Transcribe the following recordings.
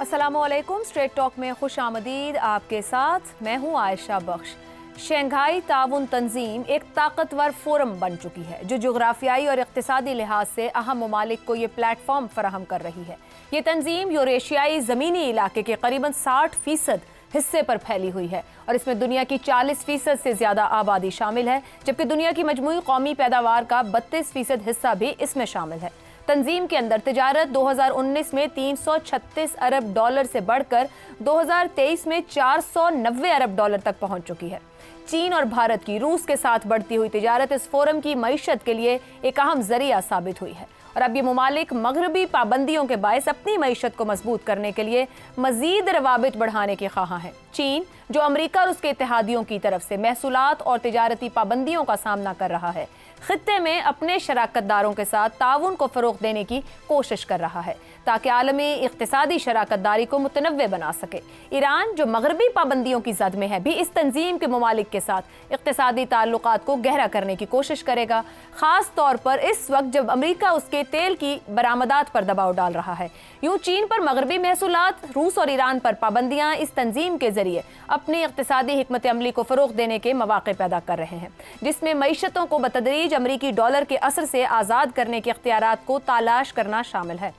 अस्सलामुअलैकुम। Straight talk में खुश आमदीद। आपके साथ मैं हूँ आयशा बख्श। शंघाई ताउन तंजीम एक ताकतवर फोरम बन चुकी है जो जोग्राफियाई और इक्तिसादी लिहाज से अहम ममालिक को ये प्लेटफॉर्म फराहम कर रही है। ये तंजीम यूरेशियाई ज़मीनी इलाके के करीबन 60% हिस्से पर फैली हुई है और इसमें दुनिया की 40% से ज़्यादा आबादी शामिल है, जबकि दुनिया की मजमूई कौमी पैदावार का 32% हिस्सा भी इसमें शामिल है। तंजीम के अंदर तिजारत 2019 में 336 अरब डॉलर से बढ़कर 2023 में 490 अरब डॉलर तक पहुंच चुकी है। चीन और भारत की रूस के साथ बढ़ती हुई तिजारत इस फोरम की मईशत के लिए एक अहम जरिया साबित हुई है और अब ये ममालिक मगरबी पाबंदियों के बायस अपनी मईशत को मजबूत करने के लिए मजीद रवाबित बढ़ाने के ख्वाह हैं। चीन, जो अमरीका और उसके इत्तेहादियों की तरफ से महसूलात और तिजारती पाबंदियों का सामना कर रहा है, खित्ते में अपने शराकतदारों के साथ ताउन को फ़रोग़ देने की कोशिश कर रहा है ताकि आलमी इक़्तिसादी शराकतदारी को मुतनव्वे बना सके। ईरान, जो मगरबी पाबंदियों की जद में है, भी इस तंजीम के ममालिक के साथ इक़्तिसादी ताल्लुकात को गहरा करने की कोशिश करेगा, ख़ास तौर पर इस वक्त जब अमरीका उसके तेल की बरामदात पर दबाव डाल रहा है। यूँ चीन पर मगरबी महसूलात, रूस और ईरान पर पाबंदियाँ इस तंजीम के जरिए अपनी इक़्तिसादी हिकमत अमली को फ़रोग़ देने के मौक़े पैदा कर रहे हैं, जिसमें मईशतों को बतदरीज अमरीकी डॉलर के असर से आज़ाद करने के इख्तियारात को तलाश करना शामिल है।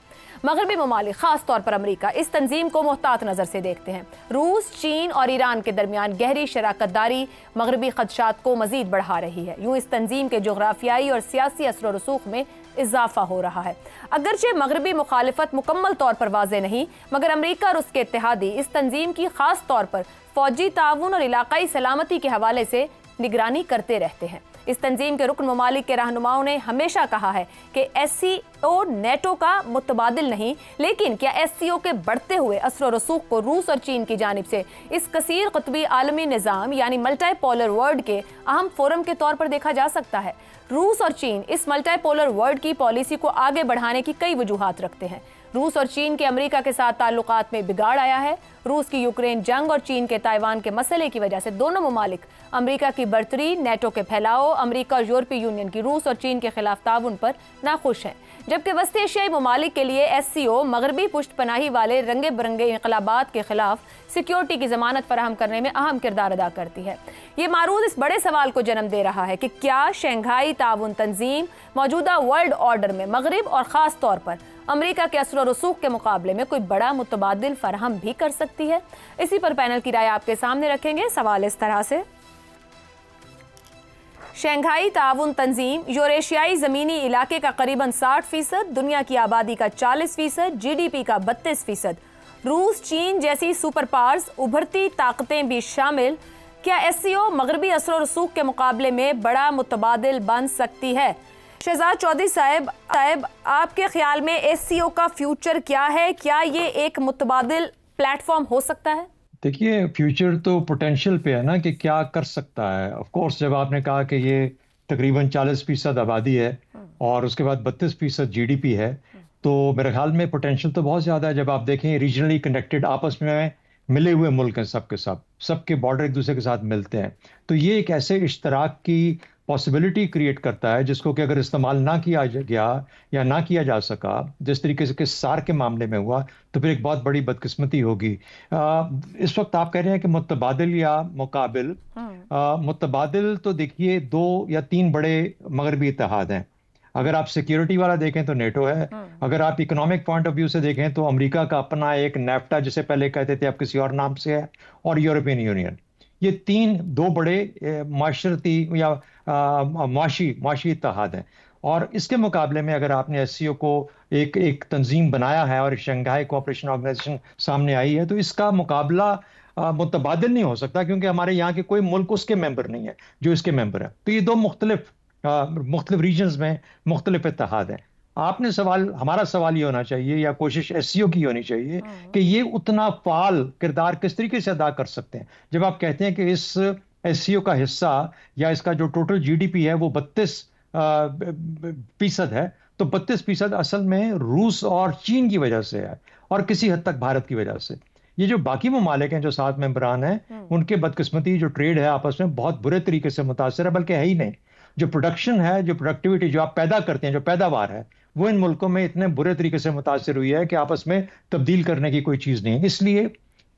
मगरबी ममालिक, खास तौर पर अमरीका, इस तंजीम को मोहतात नज़र से देखते हैं। रूस, चीन और ईरान के दरमियान गहरी शराकतदारी मगरबी खदशात को मजीद बढ़ा रही है। यूँ इस तंजीम के जोग्राफियाई और सियासी असर व रसूख में इजाफा हो रहा है। अगरचे मगरबी मुखालिफत मुकम्मल तौर पर वाज़े नहीं, मगर अमरीका और उसके इत्तेहादी इस तंजीम की खास तौर पर फौजी ताउन और इलाकाई सलामती के हवाले से निगरानी करते रहते हैं। इस तंजीम के रुकन ममालिक के रहनुमाओं ने हमेशा कहा है कि SCO नेटो का मुतबादिल नहीं, लेकिन क्या SCO के बढ़ते हुए असर व रसूख को रूस और चीन की जानिब से इस कसीर क़ुतबी आलमी निज़ाम यानी मल्टीपोलर वर्ल्ड के अहम फोरम के तौर पर देखा जा सकता है। रूस और चीन इस मल्टीपोलर वर्ल्ड की पॉलिसी को आगे बढ़ाने की कई वजूहात रखते हैं। रूस और चीन के अमेरिका के साथ ताल्लुकात में बिगाड़ आया है। रूस की यूक्रेन जंग और चीन के ताइवान के मसले की वजह से दोनों ममालिक अमेरिका की बर्तरी, नेटो के फैलाव, अमेरिका और यूरोपीय यूनियन की रूस और चीन के खिलाफ ताउन पर नाखुश हैं, जबकि वस्ती एशियाई ममालिक के लिए SCO मगरबी पुष्ट पनाही वाले रंगे बिरंगे इनकलाबात के खिलाफ सिक्योरिटी की जमानत फराहम करने में अहम किरदार अदा करती है। ये मारूद इस बड़े सवाल को जन्म दे रहा है कि क्या शंघाई ताउन तंजीम मौजूदा वर्ल्ड ऑर्डर में मगरब और ख़ास तौर पर अमेरिका के असर और रसूख के मुकाबले में कोई बड़ा मुतबादिल फराहम भी कर सकती है। इसी पर पैनल की राय आपके सामने रखेंगे। सवाल इस तरह से, शंघाई ताउन तंजीम यूरेशियाई ज़मीनी इलाके का करीबन 60%, दुनिया की आबादी का 40%, GDP का 32%, रूस, चीन जैसी सुपर पावर्स, उभरती ताकतें भी शामिल, क्या SCO मगरबी असर और रसूख के मुकाबले में बड़ा मुतबादिल बन सकती है? शहजाद चौधरी साहब, आपके ख्याल में SCO का फ्यूचर क्या है? क्या ये एक मुतबादिल प्लेटफॉर्म हो सकता है? देखिए, फ्यूचर तो पोटेंशियल पे है ना कि क्या कर सकता है। ऑफ कोर्स, जब आपने कहा कि ये तकरीबन 40% आबादी है और उसके बाद 32% GDP है, तो मेरे ख्याल में पोटेंशियल तो बहुत ज़्यादा है। जब आप देखें, रीजनली कनेक्टेड, आपस में मिले हुए मुल्क हैं, सबके बॉर्डर एक दूसरे के साथ मिलते हैं, तो ये एक ऐसे इश्तराक की पॉसिबिलिटी क्रिएट करता है जिसको कि अगर इस्तेमाल ना किया गया या ना किया जा सका, जिस तरीके से कि सार के मामले में हुआ, तो फिर एक बहुत बड़ी बदकिस्मती होगी। इस वक्त आप कह रहे हैं कि मुतबादिल या मुकाबिल, मुतबादिल तो देखिए 2 या 3 बड़े मगरबी इत्तेहाद हैं। अगर आप सिक्योरिटी वाला देखें तो नेटो है, अगर आप इकोनॉमिक पॉइंट ऑफ व्यू से देखें तो अमेरिका का अपना एक नेफ्टा, जिसे पहले कहते थे, अब किसी और नाम से है, और यूरोपियन यूनियन। ये 2 बड़े माशरती या माशी इत्तेहाद हैं। और इसके मुकाबले में अगर आपने SCO को एक तंजीम बनाया है और शंघाई कोऑपरेशन ऑर्गेनाइजेशन सामने आई है, तो इसका मुकाबला मुतबादिल नहीं हो सकता, क्योंकि हमारे यहाँ के कोई मुल्क उसके मेंबर नहीं है जो इसके मेंबर है। तो ये 2 मुख्तलिफ रीजन्स में मुख्तलिफ इत्तेहाद हैं। हमारा सवाल ये होना चाहिए, या कोशिश SCO की होनी चाहिए, कि ये उतना फाल किरदार किस तरीके से अदा कर सकते हैं। जब आप कहते हैं कि इस SCO का हिस्सा या इसका जो टोटल GDP है वो 32% है, तो 32% असल में रूस और चीन की वजह से है और किसी हद तक भारत की वजह से। ये जो बाकी ममालिक हैं जो 7 मेंबरान हैं, उनके बदकिस्मती जो ट्रेड है आपस में बहुत बुरे तरीके से मुतासर है, बल्कि है ही नहीं। जो प्रोडक्शन है, जो प्रोडक्टिविटी जो आप पैदा करते हैं, जो पैदावार है, वो इन मुल्कों में इतने बुरे तरीके से मुतासिर हुई है कि आपस में तब्दील करने की कोई चीज़ नहीं है। इसलिए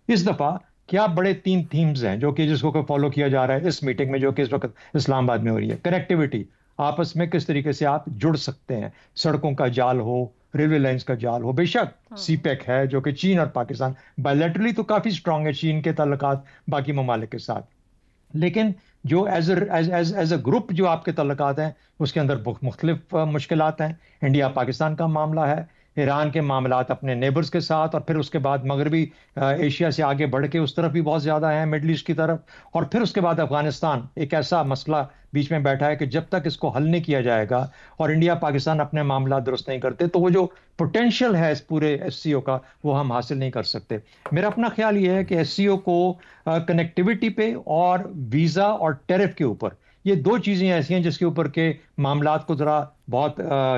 इस दफ़ा क्या बड़े 3 थीम्स हैं जो कि जिसको फॉलो किया जा रहा है इस मीटिंग में, जो कि इस वक्त इस्लामाबाद में हो रही है। कनेक्टिविटी, आपस में किस तरीके से आप जुड़ सकते हैं, सड़कों का जाल हो, रेलवे लाइंस का जाल हो। बेशक सीपेक है जो कि चीन और पाकिस्तान बायलैटरली तो काफ़ी स्ट्रांग है, चीन के ताल्लुकात बाकी ममालिक के साथ, लेकिन जो एज अ ग्रुप जो आपके तल्लुकात हैं उसके अंदर मुख्तलिफ मुश्किलात हैं। इंडिया पाकिस्तान का मामला है, ईरान के मामलात अपने नेबर्स के साथ, और फिर उसके बाद मगरबी एशिया से आगे बढ़ के उस तरफ भी बहुत ज़्यादा है, मिडल ईस्ट की तरफ, और फिर उसके बाद अफगानिस्तान एक ऐसा मसला बीच में बैठा है कि जब तक इसको हल नहीं किया जाएगा और इंडिया पाकिस्तान अपने मामला दुरुस्त नहीं करते तो वो जो पोटेंशियल है इस पूरे SCO का वो हम हासिल नहीं कर सकते। मेरा अपना ख्याल ये है कि SCO को कनेक्टिविटी पे और वीज़ा और टैरिफ के ऊपर, ये 2 चीज़ें ऐसी हैं जिसके ऊपर के मामलात को ज़रा बहुत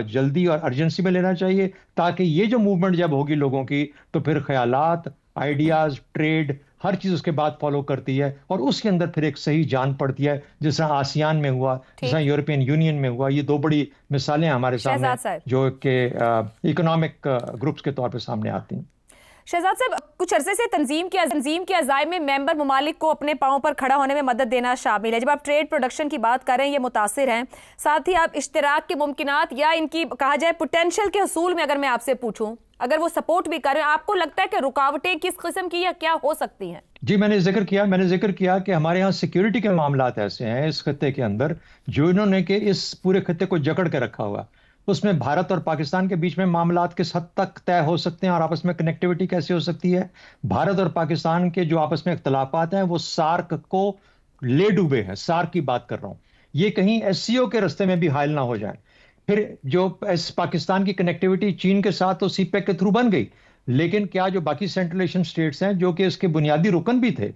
जल्दी और अर्जेंसी में लेना चाहिए, ताकि ये जो मूवमेंट जब होगी लोगों की तो फिर ख्यालात, आइडियाज़, ट्रेड, हर चीज़ उसके बाद फॉलो करती है और उसके अंदर फिर एक सही जान पड़ती है, जिस तरह आसियान में हुआ, जिस तरह यूरोपियन यूनियन में हुआ। ये 2 बड़ी मिसालें हमारे सामने जो कि इकोनॉमिक ग्रुप्स के तौर पर सामने आती हैं। शहजाद साहब, कुछ अरसे से तंजीम के अज़ाइम में मेंबर ममालिक को अपने पाँव पर खड़ा होने में मदद देना शामिल है। जब आप ट्रेड प्रोडक्शन की बात कर रहे हैं, ये मुतासिर हैं, साथ ही आप इश्तिराक के मुमकिनात या इनकी कहा जाए पोटेंशियल के हसूल में अगर मैं आपसे पूछूं, अगर वो सपोर्ट भी कर रहे हैं, आपको लगता है कि रुकावटें किस किस्म की या क्या हो सकती हैं? जी, मैंने जिक्र किया कि हमारे यहाँ सिक्योरिटी के मामलात ऐसे हैं इस खत्ते के अंदर जो इन्होंने के इस पूरे खत्ते को जकड़ के रखा हुआ। उसमें भारत और पाकिस्तान के बीच में मामलात किस हद तक तय हो सकते हैं और आपस में कनेक्टिविटी कैसे हो सकती है। भारत और पाकिस्तान के जो आपस में इख्तलाफात हैं वो सार्क को ले डूबे हैं, सार्क की बात कर रहा हूं। ये कहीं SCO के रास्ते में भी हायल ना हो जाए। फिर जो पाकिस्तान की कनेक्टिविटी चीन के साथ तो सीपेक के थ्रू बन गई, लेकिन क्या जो बाकी सेंट्रल एशियन स्टेट्स हैं जो कि इसके बुनियादी रुकन भी थे,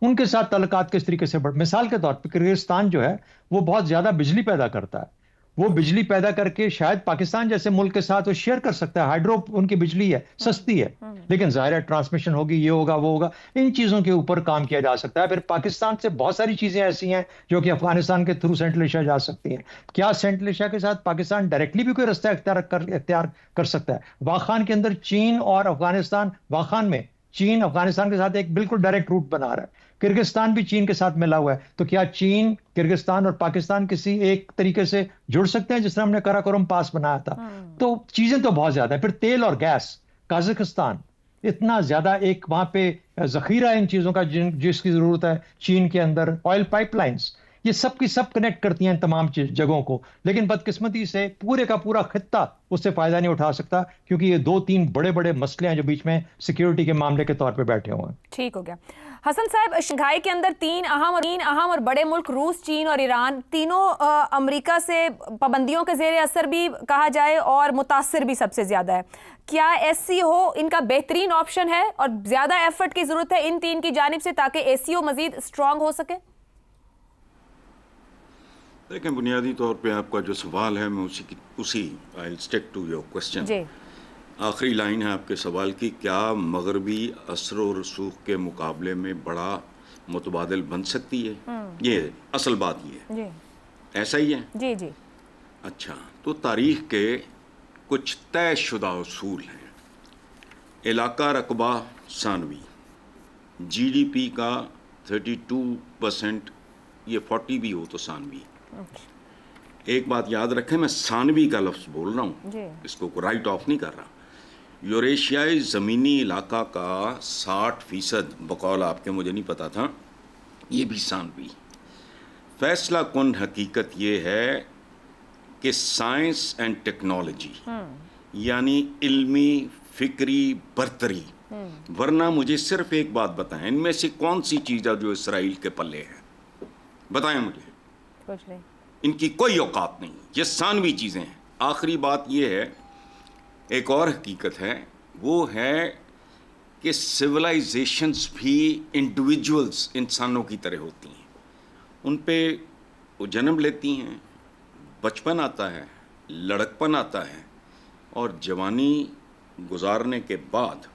उनके साथ ताल्लुकात किस तरीके से मिसाल के तौर पर किर्गिस्तान जो है वो बहुत ज्यादा बिजली पैदा करता है, वो बिजली पैदा करके शायद पाकिस्तान जैसे मुल्क के साथ वो शेयर कर सकता है। हाइड्रो उनकी बिजली है, सस्ती है, लेकिन जाहिर है ट्रांसमिशन होगी, ये होगा वो होगा, इन चीज़ों के ऊपर काम किया जा सकता है। फिर पाकिस्तान से बहुत सारी चीज़ें ऐसी हैं जो कि अफगानिस्तान के थ्रू सेंट्रल एशिया जा सकती हैं। क्या सेंट्रल एशिया के साथ पाकिस्तान डायरेक्टली भी कोई रास्ता इख्तियार कर सकता है? वाखान के अंदर चीन और अफगानिस्तान, वाखान में चीन अफगानिस्तान के साथ एक बिल्कुल डायरेक्ट रूट बना रहा है, किर्गिस्तान भी चीन के साथ मिला हुआ है, तो क्या चीन, किर्गिस्तान और पाकिस्तान किसी एक तरीके से जुड़ सकते हैं जिस तरह हमने कराकोरम पास बनाया था? तो चीजें तो बहुत ज्यादा है। फिर तेल और गैस, कजाकिस्तान इतना ज्यादा एक वहां पे जखीरा इन चीजों का जिसकी जरूरत है चीन के अंदर, ऑयल पाइपलाइंस, ये सब की सब कनेक्ट करती हैं तमाम जगहों को, लेकिन बदकिस्मती से पूरे का पूरा खित्ता उससे फायदा नहीं उठा सकता क्योंकि ये 2-3 बड़े बड़े मसले हैं जो बीच में सिक्योरिटी के मामले के तौर पे बैठे हुए हैं। ठीक हो गया। हसन साहब, शंघाई के अंदर 3 अहम और बड़े मुल्क रूस, चीन और ईरान, तीनों अमेरिका से पाबंदियों के जेर असर भी कहा जाए और मुतासिर भी सबसे ज्यादा है। क्या SCO इनका बेहतरीन ऑप्शन है और ज्यादा एफर्ट की जरूरत है इन 3 की जानिब से ताकि SCO मजीद स्ट्रांग हो सके? देखें, बुनियादी तौर पे आपका जो सवाल है मैं उसी I will stick to your question. आखिरी लाइन है आपके सवाल की, क्या मगरबी असर व रसूख के मुकाबले में बड़ा मुतबादिल बन सकती है? ये असल बात ये है, ऐसा ही है? जी जी। अच्छा, तो तारीख के कुछ तयशुदा उसूल हैं। इलाका रकबा सानवी, GDP का 32%, ये 40 भी हो तो सानवी। एक बात याद रखें, मैं सानवी का लफ्ज़ बोल रहा हूँ, इसको राइट ऑफ नहीं कर रहा। यूरेशियाई ज़मीनी इलाका का 60% बकौल आपके, मुझे नहीं पता था, ये भी सानवी। फैसला कुन हकीकत ये है कि साइंस एंड टेक्नोलॉजी यानी इल्मी फिक्री बरतरी, वरना मुझे सिर्फ एक बात बताएं, इनमें से कौन सी चीज़ है जो इसराइल के पल्ले है? बताएं मुझे। इनकी कोई औकात नहीं, ये सानवी चीज़ें हैं। आखिरी बात ये है, एक और हकीकत है, वो है कि सिविलाइजेशंस भी इंडिविजुअल्स, इंसानों की तरह होती हैं। उन पे वो जन्म लेती हैं, बचपन आता है, लड़कपन आता है, और जवानी गुजारने के बाद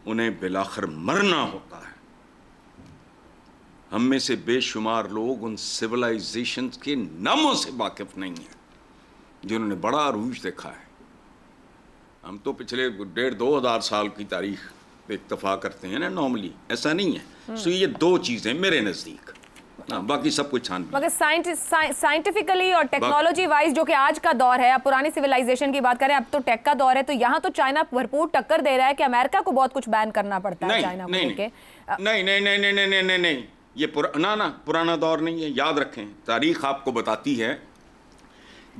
उन्हें बिलाखिर मरना होता है। हम में से बेशुमार लोग उन सिविलाइजेशंस के नामों से वाकिफ नहीं हैं। जिन्होंने बड़ा अरूज देखा है। हम तो पिछले 1,500-2 हज़ार साल की तारीख पे इत्तफा करते हैं ना नॉर्मली, ऐसा नहीं है। सो ये दो चीज़ें मेरे नज़दीक, बाकी सब कुछ छान। मगर साइंटिफिकली और टेक्नोलॉजी वाइज जो कि आज का दौर है, आप पुरानी सिविलाइजेशन की बात करें, अब तो टेक का दौर है, तो यहाँ तो चाइना भरपूर टक्कर दे रहा है कि अमेरिका को बहुत कुछ बैन करना पड़ता है चाइना को लेके। नहीं, ये पुराना दौर नहीं है। याद रखें, तारीख आपको बताती है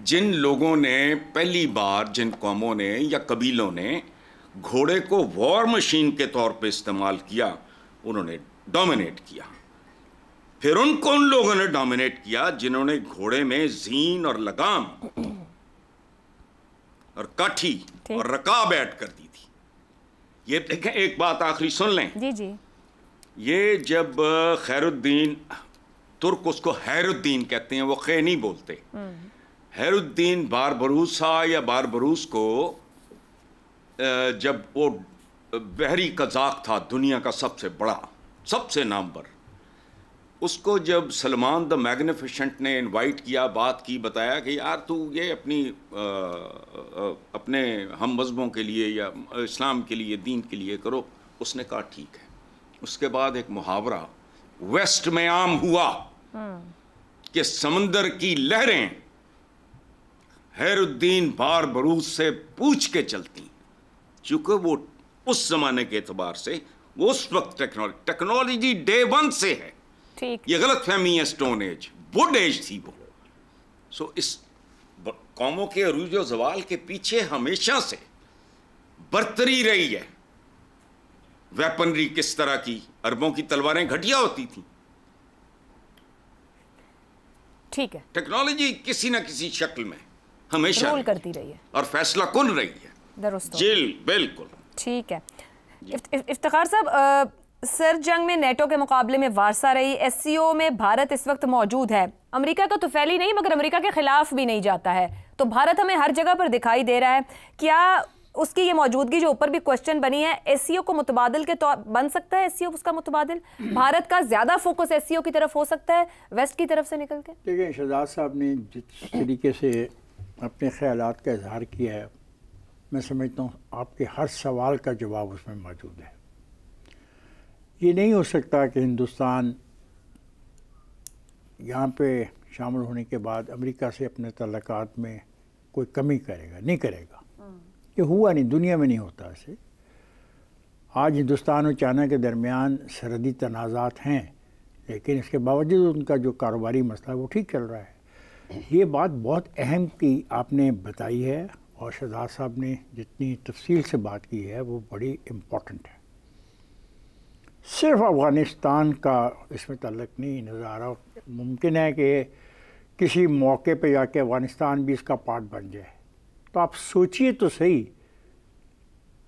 जिन लोगों ने पहली बार, जिन कौमों ने या कबीलों ने घोड़े को वॉर मशीन के तौर पे इस्तेमाल किया, उन्होंने डोमिनेट किया। फिर उन लोगों ने डोमिनेट किया जिन्होंने घोड़े में जीन और लगाम और काठी और रकाब ऐड कर दी थी। ये देखें, एक बात आखिरी सुन लें। जी। ये जब खैरुद्दीन, तुर्क उसको हैरुद्दीन कहते हैं, वो खे नहीं बोलते, हैरुद्दीन बारबरूसा या बारबरूस को, जब वो बहरी कज़ाक था, दुनिया का सबसे बड़ा, सबसे नामवर, उसको जब सलमान द मैग्निफिशेंट ने इनवाइट किया, बात की, बताया कि यार तू ये अपने हम मज़हबों के लिए या इस्लाम के लिए, दीन के लिए करो, उसने कहा ठीक है। उसके बाद एक मुहावरा वेस्ट में आम हुआ कि समंदर की लहरें हैरुद्दीन बारबरूस से पूछ के चलती, चूंकि वो उस जमाने के एतबार से, वो उस वक्त टेक्नोलॉजी डे 1 से है। ठीक, ये गलत फहमी है, स्टोन एज, वुड एज थी वो। सो इस कौमों के अरूज व ज़वाल के पीछे हमेशा से बरतरी रही है। वेपनरी किस तरह की, अरबों की तलवारें घटिया होती थी। ठीक है, टेक्नोलॉजी किसी ना किसी शक्ल में हमेशा रोल करती रही है और फैसला कौन रही है। दुरुस्त, जी बिल्कुल। ठीक है। इफ्तिखार साहब, सर जंग में नेटो के मुकाबले में वारसा रही, एससीओ में भारत इस वक्त मौजूद है। अमेरिका का तो फैली नहीं, मगर अमेरिका के खिलाफ भी नहीं जाता है, तो भारत हमें हर जगह पर दिखाई दे रहा है। क्या उसकी ये मौजूदगी जो ऊपर भी क्वेश्चन बनी है, एससीओ को मुतबादिल के तौर बन सकता है? एससीओ उसका मुतबादिल, भारत का ज्यादा फोकस एससीओ की तरफ हो सकता है वेस्ट की तरफ से निकल के? देखिए, शहजाद साहब ने जिस तरीके से अपने ख्यालात का इजहार किया है, मैं समझता हूँ आपके हर सवाल का जवाब उसमें मौजूद है। ये नहीं हो सकता कि हिंदुस्तान यहाँ पे शामिल होने के बाद अमेरिका से अपने तल्लुकात में कोई कमी करेगा, नहीं करेगा। ये हुआ नहीं, दुनिया में नहीं होता ऐसे। आज हिंदुस्तान और चाइना के दरमियान सरहदी तनाज़ात हैं, लेकिन इसके बावजूद उनका जो कारोबारी मसला है वो ठीक चल रहा है। ये बात बहुत अहम की आपने बताई है, और शहजाद साहब ने जितनी तफसील से बात की है वो बड़ी इम्पोर्टेंट है। सिर्फ अफ़गानिस्तान का इसमें ताल्लुक नहीं नज़र आ रहा, मुमकिन है कि किसी मौके पे जाके अफ़गानिस्तान भी इसका पार्ट बन जाए। तो आप सोचिए तो सही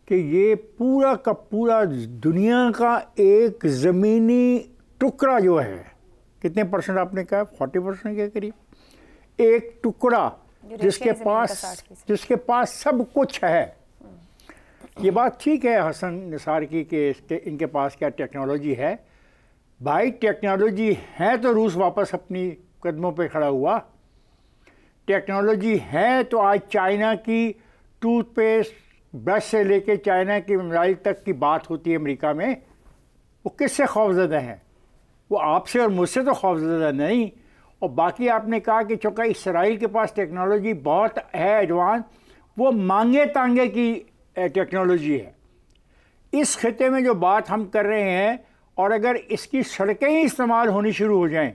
कि ये पूरा का पूरा दुनिया का एक ज़मीनी टुकड़ा जो है, कितने परसेंट आपने कहा, 40% के करीब, एक टुकड़ा जिसके पास सब कुछ है। ये बात ठीक है हसन निसार की कि इनके पास क्या टेक्नोलॉजी है। भाई टेक्नोलॉजी है तो रूस वापस अपनी कदमों पे खड़ा हुआ। टेक्नोलॉजी है तो आज चाइना की टूथपेस्ट ब्रश से लेके चाइना की मोबाइल तक की बात होती है अमेरिका में। वो किससे खौफज़दा हैं? वो आपसे और मुझसे तो खौफज़दा नहीं। और बाकी आपने कहा कि चूँकि इसराइल के पास टेक्नोलॉजी बहुत है एडवांस, वो मांगे तांगे की टेक्नोलॉजी है। इस खिते में जो बात हम कर रहे हैं, और अगर इसकी सड़कें ही इस्तेमाल होनी शुरू हो जाएं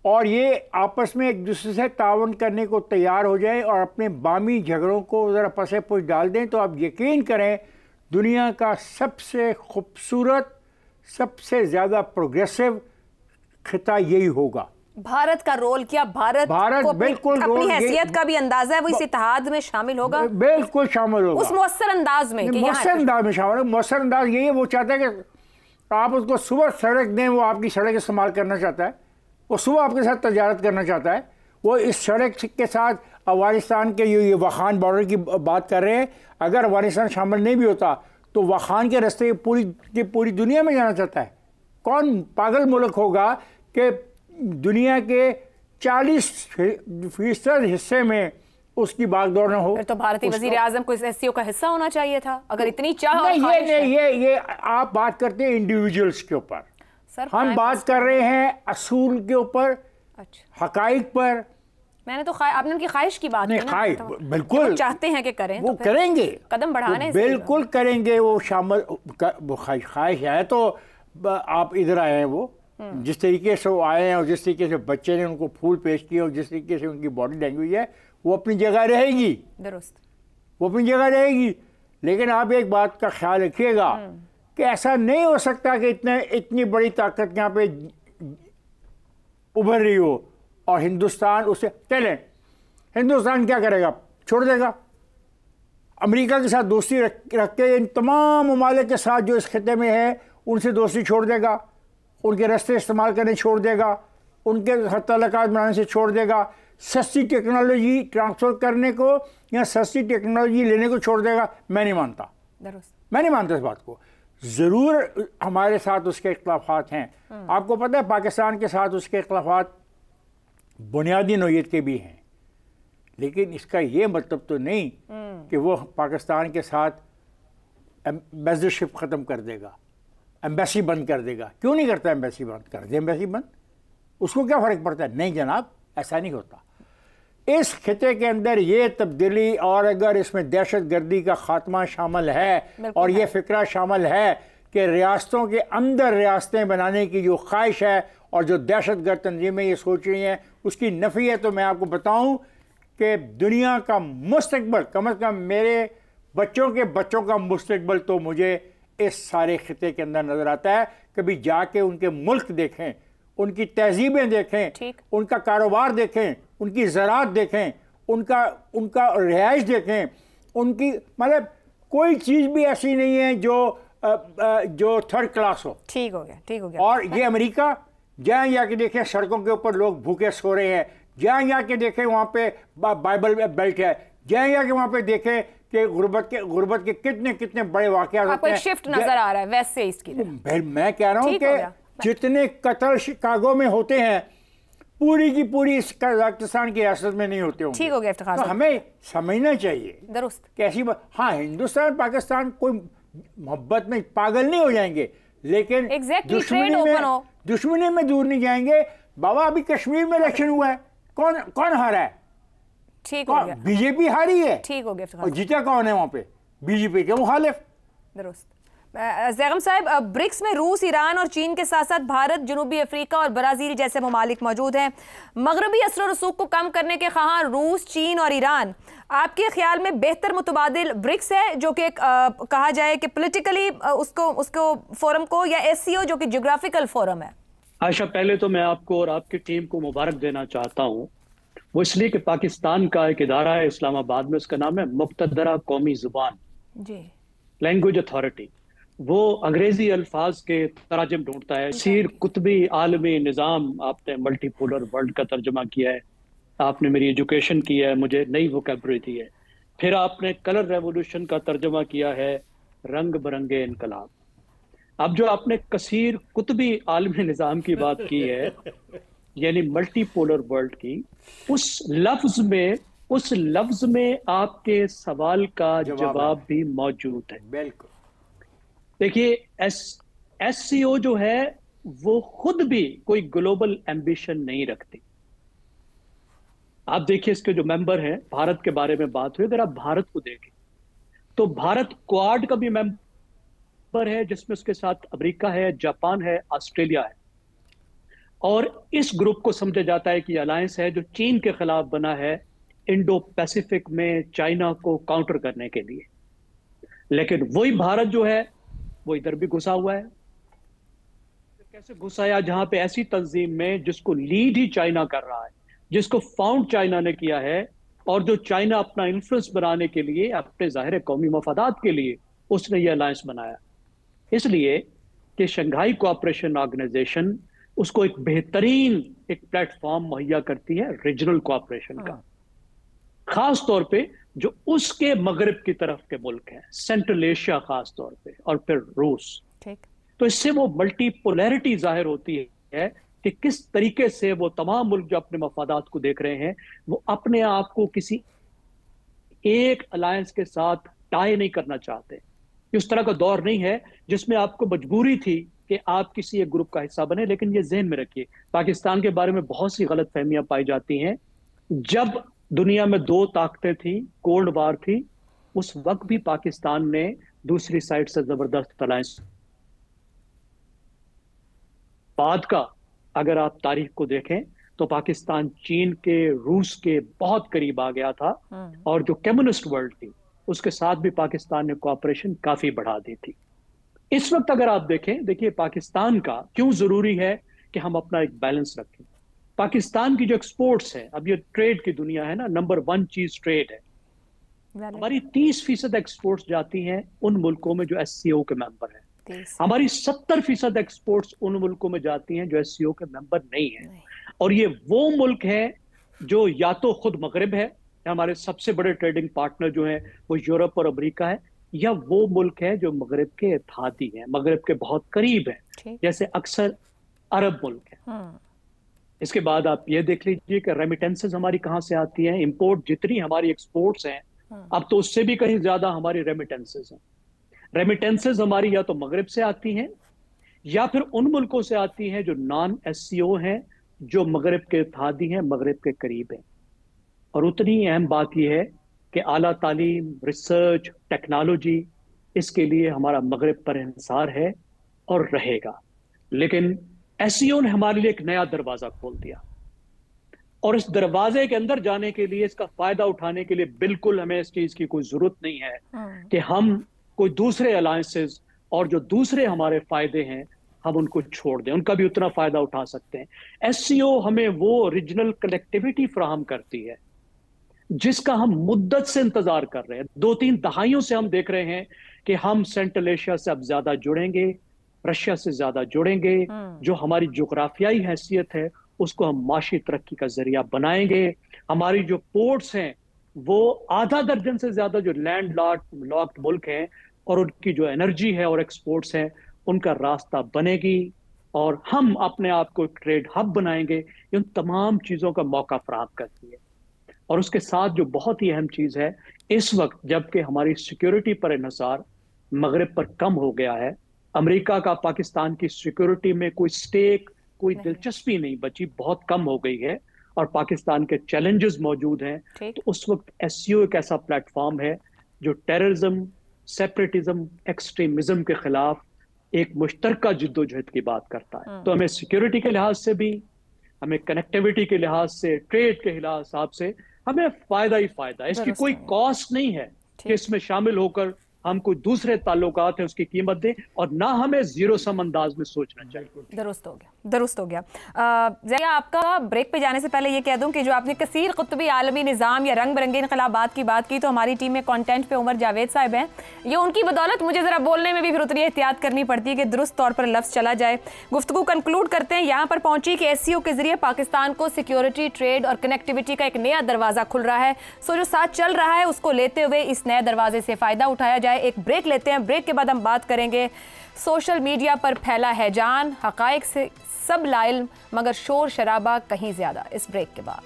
और ये आपस में एक दूसरे से ताउन करने को तैयार हो जाएं और अपने बामी झगड़ों को ज़रा पसे पुश डाल दें, तो आप यकीन करें दुनिया का सबसे खूबसूरत, सबसे ज़्यादा प्रोग्रेसिव खिता यही होगा। भारत का रोल क्या? भारत को बिल्कुल अपनी हैसियत का भी अंदाजा है, वो इस इत्तेहाद में शामिल होगा, बिल्कुल शामिल होगा उस मौसर अंदाज में। मौसर अंदाज में शामिल है। मौसर अंदाज यही है, वो चाहता है कि आप उसको सुबह सड़क दें, वो आपकी सड़क इस्तेमाल करना चाहता है, वो सुबह आपके साथ तजारत करना चाहता है। वो इस सड़क के साथ अफगानिस्तान के ये वाखान बॉर्डर की बात कर रहे हैं। अगर अफगानिस्तान शामिल नहीं भी होता तो वाखान के रास्ते पूरी दुनिया में जाना चाहता है। कौन पागल मुल्क होगा कि दुनिया के 40% हिस्से में उसकी भागदौड़ न हो। फिर तो भारतीय वजीर आजम को इस एससीओ का हिस्सा होना चाहिए था, अगर इतनी चाह और नहीं, ख्वाहिश है। ये आप बात करते हैं इंडिविजुअल्स के ऊपर, सर हम बात कर रहे हैं असूल के ऊपर, अच्छा, हकाइक पर। मैंने तो आपने उनकी ख्वाहिश की बात की ना, ख्वाहिश तो बिल्कुल वो चाहते हैं कि करें, वो तो करेंगे, कदम बढ़ाने बिल्कुल करेंगे, वो शामिल वो ख्वाहिश है। तो आप इधर आए हैं, वो जिस तरीके से वो आए हैं और जिस तरीके से बच्चे ने उनको फूल पेश किए और जिस तरीके से उनकी बॉडी लैंग्वेज है, वो अपनी जगह रहेगी, दुरुस्त, वो अपनी जगह रहेगी। लेकिन आप एक बात का ख्याल रखिएगा कि ऐसा नहीं हो सकता कि इतनी बड़ी ताकत यहाँ पे उभर रही हो और हिंदुस्तान उसे चलें। हिंदुस्तान क्या करेगा? छोड़ देगा। अमेरिका के साथ दोस्ती रख के इन तमाम ममालिक के साथ जो इस खिते में है उनसे दोस्ती छोड़ देगा, उनके रास्ते इस्तेमाल करने छोड़ देगा, उनके तल्लुकात बनाने से छोड़ देगा, सस्ती टेक्नोलॉजी ट्रांसफ़र करने को या सस्ती टेक्नोलॉजी लेने को छोड़ देगा। मैं नहीं मानता, मैं नहीं मानता इस बात को। ज़रूर हमारे साथ उसके इख्तिलाफ़ात हैं, आपको पता है पाकिस्तान के साथ उसके इख्तिलाफ़ात बुनियादी नौइयत के भी हैं, लेकिन इसका ये मतलब तो नहीं कि वो पाकिस्तान के साथ एम्बेसडरशिप ख़त्म कर देगा, एम्बेसी बंद कर देगा। क्यों नहीं करता? एम्बेसी बंद कर दे, एम्बेसी बंद, उसको क्या फ़र्क पड़ता है? नहीं जनाब, ऐसा नहीं होता। इस खिते के अंदर ये तब्दीली और अगर इसमें दहशत गर्दी का ख़ात्मा शामिल है और ये फ़िक्रा शामिल है कि रियासतों के अंदर रियासतें बनाने की जो ख्वाहिश है और जो दहशत गर्द तंजीमें ये सोच रही हैं उसकी नफ़ी है, तो मैं आपको बताऊं कि दुनिया का मुस्तकबिल, कम अज़ कम मेरे बच्चों के बच्चों का मुस्तकबिल तो मुझे इस सारे खिते के अंदर नज़र आता है। कभी जाके उनके मुल्क देखें, उनकी तहजीबें देखें, उनका कारोबार देखें, उनकी ज़राअत देखें, उनका रिहाइश देखें, उनकी मतलब कोई चीज़ भी ऐसी नहीं है जो थर्ड क्लास हो। ठीक हो गया, ठीक हो गया। और ये अमेरिका, जहाँ जाके देखें सड़कों के ऊपर लोग भूखे सो रहे हैं, जहाँ जाके देखें वहाँ पे बाइबल बेल्ट है, जहाँ जाके वहाँ पे देखें कि गुर्बत के कितने कितने बड़े वाक़यात होते हैं। शिफ्ट नजर आ रहा है वेस्ट से ईस्ट की तरफ। मैं कह रहा हूँ कि जितने कत्ल शिकागो में होते हैं पूरी की पूरी इस कजाकिस्तान की रियासत में नहीं होते होंगे। ठीक हो गया इफ्तिखार तो हमें समझना चाहिए दुरुस्त कैसी बात। हाँ, हिंदुस्तान पाकिस्तान कोई मोहब्बत में पागल नहीं हो जाएंगे, लेकिन दुश्मनी में दूर नहीं जाएंगे। बाबा अभी कश्मीर में इलेक्शन हुआ है, कौन हारा है? ठीक हो गया, बीजेपी हारी है। ठीक हो गया। और जीता कौन है वहाँ पे? बीजेपी के मुखालिफ। दुरुस्त। ज़ैगम साहब, ब्रिक्स में रूस, ईरान और चीन के साथ साथ भारत, जनूबी अफ्रीका और ब्राज़ील जैसे ममालिक मौजूद हैं। मगरबी असर और रसूख को कम करने के ख़्वाहां रूस, चीन और ईरान, आपके ख्याल में बेहतर मुतबादिल ब्रिक्स है जो कि कहा जाए कि पॉलिटिकली उसको फोरम को, या एससीओ जो कि ज्योग्राफिकल फोरम है? आयशा, पहले तो मैं आपको और आपकी टीम को मुबारक देना चाहता हूँ। वो इसलिए कि पाकिस्तान का एक इदारा है इस्लामाबाद में, उसका नाम है मुक़्तदरा कौमी ज़ुबान जी, लैंग्वेज अथॉरिटी। वो अंग्रेजी अल्फाज के तराजम ढूंढता है। सीर कुतबी आलमी निज़ाम, आपने मल्टीपोलर वर्ल्ड का तर्जुमा किया है, आपने मेरी एजुकेशन की है, मुझे नई वोकैबुलरी दी है। फिर आपने कलर रेवोल्यूशन का तर्जुमा किया है, रंग बिरंगे इनकलाब। अब जो आपने कसीर कुतबी आलमी निज़ाम की बात की है, यानी मल्टीपोलर वर्ल्ड की, उस लफ्ज में आपके सवाल का जवाब भी मौजूद है। बिल्कुल। देखिए, एससीओ जो है वो खुद भी कोई ग्लोबल एम्बिशन नहीं रखती। आप देखिए इसके जो मेंबर हैं, भारत के बारे में बात हुई, अगर आप भारत को देखें तो भारत क्वाड का भी मेंबर है, जिसमें उसके साथ अमेरिका है, जापान है, ऑस्ट्रेलिया है। और इस ग्रुप को समझा जाता है कि अलायंस है जो चीन के खिलाफ बना है इंडो पैसिफिक में चाइना को काउंटर करने के लिए। लेकिन वही भारत जो है वो इधर भी घुसा हुआ है। कैसे घुसाया? जहां पे ऐसी तंजीम में जिसको लीड ही चाइना कर रहा है, जिसको फाउंड चाइना ने किया है, और जो चाइना अपना इन्फ्लुएंस बनाने के लिए, अपने जाहिर कौमी मफादात के लिए उसने ये अलायंस बनाया। इसलिए कि शंघाई कोऑपरेशन ऑर्गेनाइजेशन उसको एक बेहतरीन एक प्लेटफॉर्म मुहैया करती है रीजनल कोऑपरेशन का, खास तौर पे जो उसके मगरिब की तरफ के मुल्क हैं, सेंट्रल एशिया खास तौर पे, और फिर रूस। तो इससे वो मल्टीपोलैरिटी जाहिर होती है कि किस तरीके से वो तमाम मुल्क जो अपने मफादात को देख रहे हैं वो अपने आप को किसी एक अलायंस के साथ टाई नहीं करना चाहते। इस तरह का दौर नहीं है जिसमें आपको मजबूरी थी कि आप किसी एक ग्रुप का हिस्सा बने। लेकिन ये ज़हन में रखिए, पाकिस्तान के बारे में बहुत सी गलतफहमियां पाई जाती हैं। जब दुनिया में दो ताकतें थी, कोल्ड वार थी, उस वक्त भी पाकिस्तान ने दूसरी साइड से जबरदस्त अलायंस। बाद का अगर आप तारीख को देखें तो पाकिस्तान चीन के, रूस के बहुत करीब आ गया था, और जो कम्युनिस्ट वर्ल्ड थी उसके साथ भी पाकिस्तान ने कोऑपरेशन काफी बढ़ा दी थी। इस वक्त अगर आप देखें, देखिए पाकिस्तान का क्यों जरूरी है कि हम अपना एक बैलेंस रखें। पाकिस्तान की जो एक्सपोर्ट्स है, अब ये ट्रेड की दुनिया है ना, नंबर 1 चीज ट्रेड है। हमारी 30% एक्सपोर्ट्स जाती हैं उन मुल्कों में जो SCO के मेंबर हैं। हमारी 70% एक्सपोर्ट्स उन मुल्कों में जाती हैं जो SCO के मेंबर नहीं है। और ये वो मुल्क है जो या तो खुद मगरिब है, हमारे सबसे बड़े ट्रेडिंग पार्टनर जो है वो यूरोप और अमेरिका है, या वो मुल्क है जो मगरिब के इत्तेहादी हैं, मगरिब के बहुत करीब हैं, जैसे अक्सर अरब मुल्क है। इसके बाद आप ये देख लीजिए कि रेमिटेंसेस हमारी कहाँ से आती हैं। इंपोर्ट जितनी हमारी एक्सपोर्ट्स हैं, अब तो उससे भी कहीं ज्यादा हमारी रेमिटेंसेस हैं। रेमिटेंसेस हमारी या तो मगरिब से आती हैं या फिर उन मुल्कों से आती हैं जो नॉन SCO हैं, जो मगरिब के इत्तेहादी हैं, मगरिब के करीब हैं। और उतनी अहम बात यह है कि आला तालीम, रिसर्च, टेक्नोलॉजी, इसके लिए हमारा मगरिब पर इंहिसार है और रहेगा। लेकिन SCO ने हमारे लिए एक नया दरवाजा खोल दिया, और इस दरवाजे के अंदर जाने के लिए, इसका फायदा उठाने के लिए बिल्कुल हमें इस चीज की कोई जरूरत नहीं है कि हम कोई दूसरे अलायंसेस और जो दूसरे हमारे फायदे हैं हम उनको छोड़ दें। उनका भी उतना फायदा उठा सकते हैं। SCO हमें वो रीजनल कनेक्टिविटी फराहम करती है जिसका हम मुद्दत से इंतजार कर रहे हैं। 2-3 दहाइयों से हम देख रहे हैं कि हम सेंट्रल एशिया से अब ज्यादा जुड़ेंगे, रशिया से ज्यादा जुड़ेंगे। जो हमारी जोग्राफियाई हैसियत है उसको हम माशी तरक्की का जरिया बनाएंगे। हमारी जो पोर्ट्स हैं वो आधा दर्जन से ज्यादा जो लैंड लॉक्ड मुल्क हैं, और उनकी जो एनर्जी है और एक्सपोर्ट्स हैं, उनका रास्ता बनेगी और हम अपने आप को एक ट्रेड हब बनाएंगे। इन तमाम चीजों का मौका फराहम करती है। और उसके साथ जो बहुत ही अहम चीज है, इस वक्त जबकि हमारी सिक्योरिटी पर इन्हिसार मगरिब पर कम हो गया है, अमेरिका का पाकिस्तान की सिक्योरिटी में कोई स्टेक, कोई दिलचस्पी नहीं बची, बहुत कम हो गई है, और पाकिस्तान के चैलेंजेस मौजूद हैं। तो उस वक्त SCO एक ऐसा प्लेटफॉर्म है जो टेररिज्म, सेपरेटिज्म, एक्सट्रीमिज्म के खिलाफ एक मुश्तरका जिद्दोजहद की बात करता है। तो हमें सिक्योरिटी के लिहाज से भी, हमें कनेक्टिविटी के लिहाज से, ट्रेड के हिसाब से हमें फायदा ही फायदा है। इसकी कोई कॉस्ट नहीं है कि इसमें शामिल होकर हम कोई दूसरे ताल्लुकात हैं उसकी कीमत दें, और ना हमें जीरो सम अंदाज में सोचना चाहिए। दुरुस्त हो गया, दुरुस्त हो गया। ज़रिया, आपका ब्रेक पे जाने से पहले ये कह दूं कि जो आपने कसीर कुतुबी आलमी निज़ाम या रंग बिरंगे इनकलाबात की बात की, तो हमारी टीम में कंटेंट पे उमर जावेद साहब हैं। ये उनकी बदौलत मुझे ज़रा बोलने में भी फिर उतनी एहतियात करनी पड़ती है कि दुरुस्त तौर पर लफ्ज़ चला जाए। गुफ्तगू कंक्लूड करते हैं, यहाँ पर पहुंची कि SCO के जरिए पाकिस्तान को सिक्योरिटी, ट्रेड और कनेक्टिविटी का एक नया दरवाज़ा खुल रहा है। सो जो साथ चल रहा है उसको लेते हुए इस नए दरवाजे से फ़ायदा उठाया जाए। एक ब्रेक लेते हैं, ब्रेक के बाद हम बात करेंगे सोशल मीडिया पर फैला है जान, हकायक से सब लाइल्म मगर शोर शराबा कहीं ज्यादा। इस ब्रेक के बाद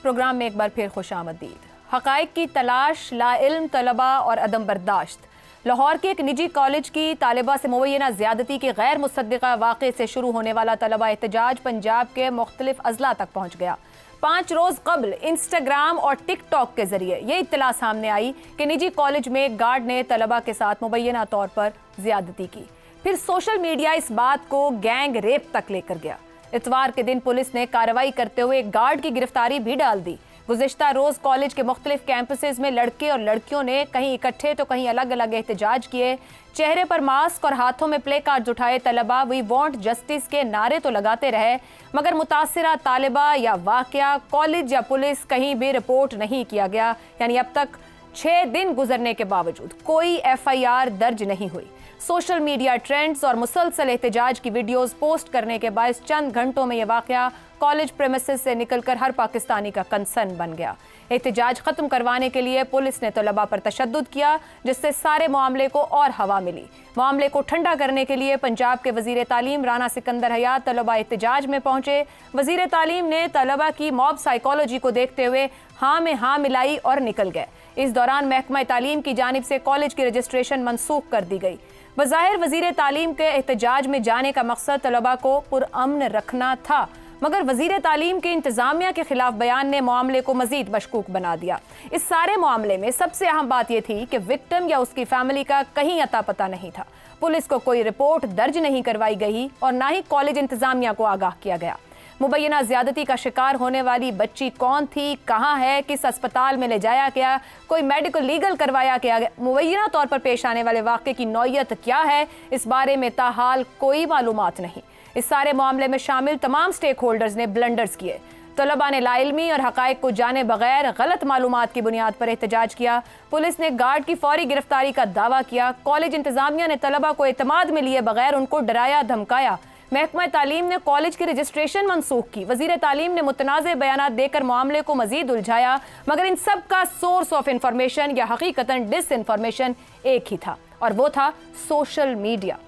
प्रोग्राम में एक बार फिर खुशामदीद। हकायक की तलाश, लाइल्म तलबा और अदम बर्दाश्त। लाहौर के एक निजी कॉलेज की तालिबा से मुबैना ज्यादती के गैर मुसद्दिका वाक़े से शुरू होने वाला तलबा एहतजाज पंजाब के मुख्तलिफ अजला तक पहुँच गया। 5 रोज़ कबल इंस्टाग्राम और टिकटॉक के जरिए ये इत्तला सामने आई कि निजी कॉलेज में गार्ड ने तलबा के साथ मुबैना तौर पर ज्यादती की। फिर सोशल मीडिया इस बात को गैंग रेप तक लेकर गया। इतवार के दिन पुलिस ने कार्रवाई करते हुए एक गार्ड की गिरफ्तारी भी डाल दी। गुज़िश्ता रोज़ कॉलेज के मुख्तलिफ कैंपसेस में लड़के और लड़कियों ने कहीं इकट्ठे तो कहीं अलग अलग एहतजाज किए। चेहरे पर मास्क और हाथों में प्ले कार्ड्स उठाए तलबा वी वांट जस्टिस के नारे तो लगाते रहे, मगर मुतासिरा तालिबा या वाकया कॉलेज या पुलिस कहीं भी रिपोर्ट नहीं किया गया। यानी अब तक 6 दिन गुजरने के बावजूद कोई FIR दर्ज नहीं हुई। सोशल मीडिया ट्रेंड्स और मुसलसल एहतजाज की वीडियोस पोस्ट करने के बायस चंद घंटों में यह वाकया कॉलेज प्रेमिसेस से निकलकर हर पाकिस्तानी का कंसर्न बन गया। एहतजाज खत्म करवाने के लिए पुलिस ने तलबा पर तशद्दुद किया, जिससे सारे मामले को और हवा मिली। मामले को ठंडा करने के लिए पंजाब के वजीर तालीम राना सिकंदर हयात तलबा एहतजाज में पहुंचे। वजीर तालीम ने तलबा की मॉब साइकोलॉजी को देखते हुए हाँ में हाँ मिलाई और निकल गए। इस दौरान महकमा तालीम की जानिब से कॉलेज की रजिस्ट्रेशन मनसूख कर दी गई। बज़ाहिर वजीर तालीम के एहतजाज में जाने का मकसद तलबा को पुरअमन रखना था, मगर वजीर तालीम के इंतजामिया के खिलाफ बयान ने मामले को मजीद मशकूक बना दिया। इस सारे मामले में सबसे अहम बात यह थी कि विक्टिम या उसकी फैमिली का कहीं अता पता नहीं था। पुलिस को कोई रिपोर्ट दर्ज नहीं करवाई गई और ना ही कॉलेज इंतजामिया को आगाह किया गया। मुबैना ज्यादती का शिकार होने वाली बच्ची कौन थी, कहाँ है, किस अस्पताल में ले जाया गया, कोई मेडिकल लीगल करवाया गया, मुबैना तौर पर पेश आने वाले वाक़े की नौयत क्या है, इस बारे में ताहाल कोई मालूमात नहीं। इस सारे मामले में शामिल तमाम स्टेक होल्डर्स ने ब्लंडर्स किए। तलबा ने लाइल्मी और हकायक को जाने बगैर गलत मालूमात की बुनियाद पर एहतजाज किया। पुलिस ने गार्ड की फौरी गिरफ्तारी का दावा किया। कॉलेज इंतजामिया ने तलबा को एतमाद में लिए बगैर उनको डराया धमकाया। महकमा तालीम ने कॉलेज की रजिस्ट्रेशन मनसूख की। वजीर तालीम ने मुतनाज़ बयानात देकर मामले को मजीद उलझाया, मगर इन सब का सोर्स ऑफ इंफॉर्मेशन या हकीकतन डिसइंफॉर्मेशन एक ही था, और वो था सोशल मीडिया।